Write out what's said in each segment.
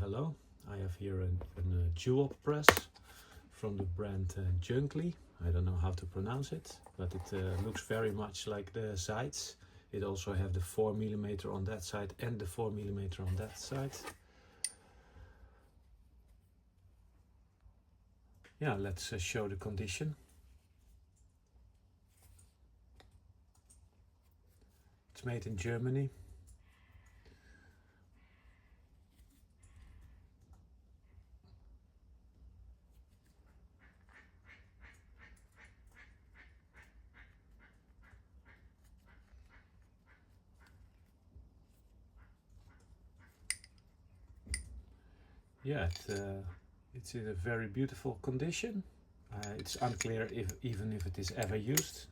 hello. I have here a Jumpe press from the brand Juklie. I don't know how to pronounce it, but it looks very much like the sides. It also have the 4mm on that side and the 4mm on that side. Yeah, let's show the condition. It's made in Germany. Yeah, it's in a very beautiful condition. It's unclear even if it is ever used.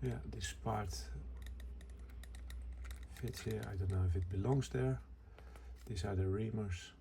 Yeah, this part fits here. I don't know if it belongs there. These are the reamers.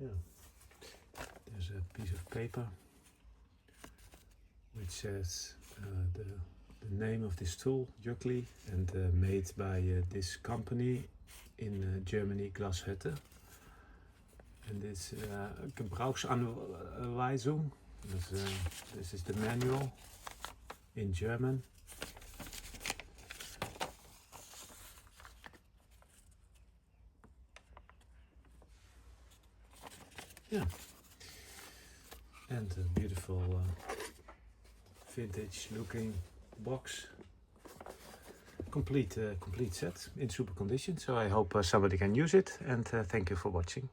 Yeah, there's a piece of paper which says the name of this tool, Juklie, and made by this company in Germany, Glashütte. And this Gebrauchsanweisung. This is the manual in German. Yeah, and a beautiful vintage looking box, complete set in super condition. So I hope somebody can use it, and thank you for watching.